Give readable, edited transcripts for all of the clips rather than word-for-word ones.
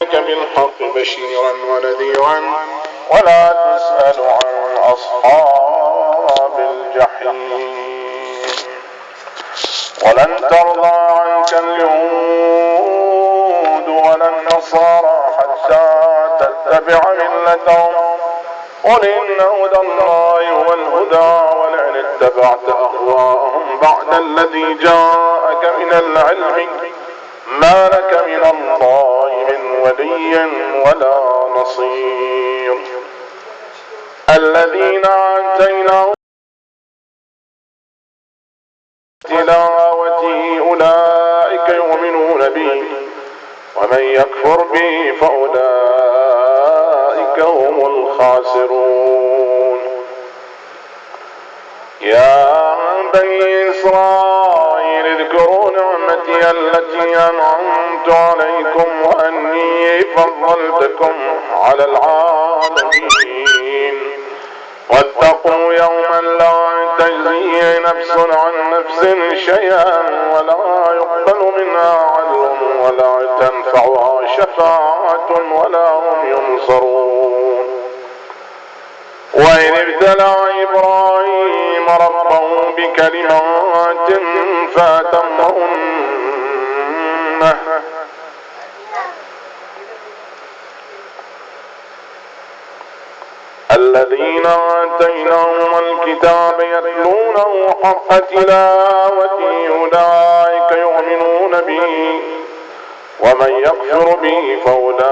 بالحق بشيرا ونذيرا ولا تسأل عن أصحاب الجحيم. ولن ترضى عنك اليهود ولا النصارى حتى تتبع ملتهم قل إن هدى الله هو الهدى ولئن اتبعت أهواءهم بعد الذي جاءك من العلم ما لك من الله من ولي ولا نصير. الذين آتيناهم تلاوته أولئك يؤمنون به ومن يكفر به فأولئك هم الخاسرون. يا بني إسرائيل اذكروا نعمتي التي أنعمت عليكم وأني فضلتكم على العالمين واتقوا يوما لا تجزي نفس عن نفس شيئا ولا يقبل منها عدل ولا تنفعها شفاعة ولا هم ينصرون. وإذ ابتلى إبراهيم ربه بكلمات فأتمهن الذين آتيناهم الكتاب يتلونه حق تلاوته أولئك يؤمنون به ومن يكفر به فأولئك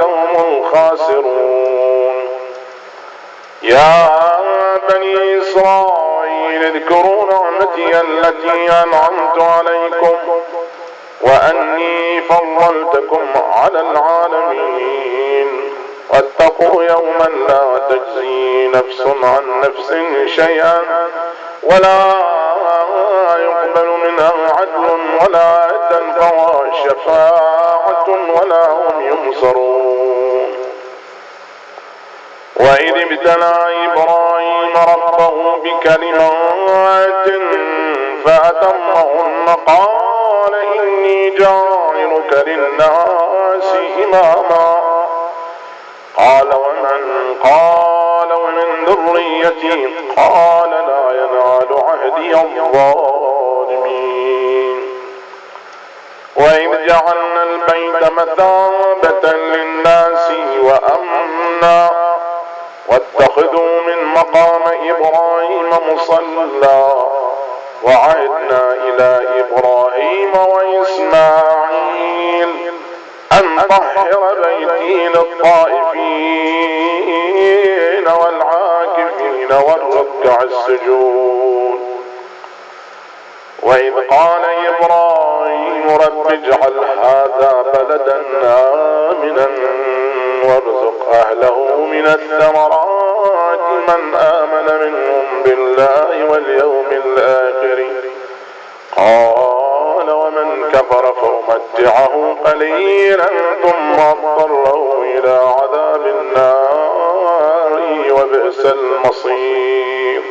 هم الخاسرون. يا بني إسرائيل اذكروا نعمتي التي أنعمت عليكم وأني فضلتكم على العالمين واتقوا يوما لا تجزي نفس عن نفس شيئا ولا يقبل منها عدل ولا تنفعها شفاعة ولا هم ينصرون. وإذ ابتلى إبراهيم ربه بكلمات فأتمهن قال إني جاعلك للناس إماما قال ومن ذريتي قال لا ينال عهدي الظالمين. وإذ جعلنا البيت مثابة للناس وأمنا واتخذوا من مقام إبراهيم مصلى وعهدنا إلى إبراهيم وإسماعيل أن طهر بيتي للطائفين والعاكفين والركع السجود. وإذ قال إبراهيم رب اجعل هذا بلدا آمنا وارزق أهله من الثمرات من آمن منهم بالله واليوم الآخر قال ومن كفر فأمتعه قليلا ثم اضطره إلى عذاب النار وبئس المصير.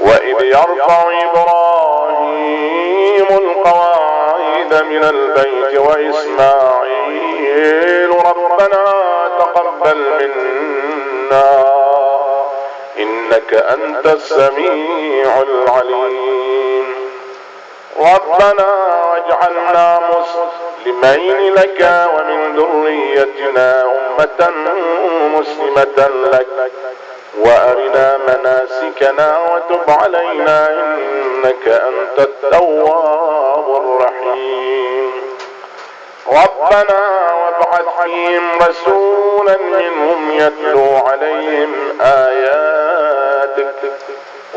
وإذ يرفع إبراهيم القواعد من البيت وإسماعيل ربنا تقبل منا إنك أنت السميع العليم. ربنا واجعلنا مسلمين لك ومن ذريتنا أمة مسلمة لك وأرنا مناسكنا وتب علينا إنك أنت التواب الرحيم. ربنا وابعث فيهم رسولا منهم يتلو عليهم آياتك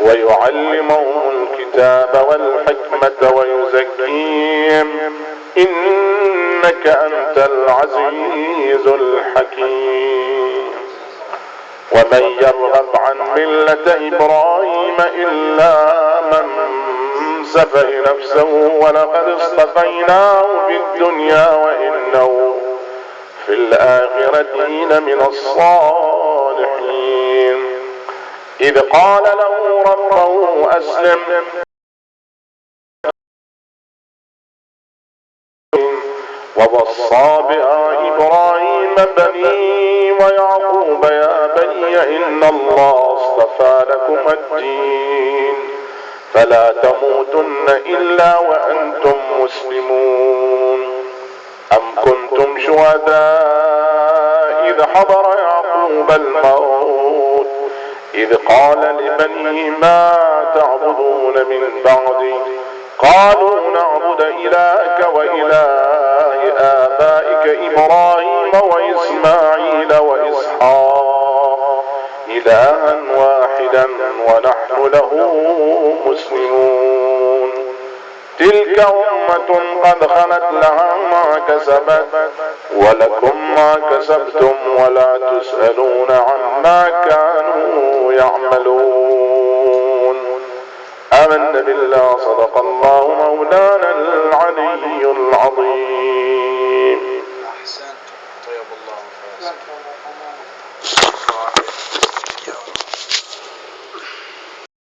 ويعلمهم الكتاب والحكمة ويزكيهم إنك أنت العزيز الحكيم. ومن يرغب عن ملة إبراهيم إلا من سفه نفسه ولقد اصطفيناه في الدنيا وإنه في الآخرة لمن الصالحين. إذ قال له ربه أسلم ووصى بها إبراهيم بنيه ويعقوب يا بني إن الله اصطفى لكم الدين فلا تموتن إلا وأنتم مسلمون. أم كنتم شهداء إذ حضر يعقوب الموت إذ قال لبنيه ما تعبدون من بعدي قالوا نعبد إلهك وإله آبائك إبراهيم وإسماعيل وإسحاق إلها واحدا ونحن له مسلمون. تلك أمة قد خلت لها ما كسبت ولكم ما كسبتم ولا تسألون عما كانوا يعملون. آمنا بالله صدق الله مولانا العلي العظيم. أحسنت طيب الله.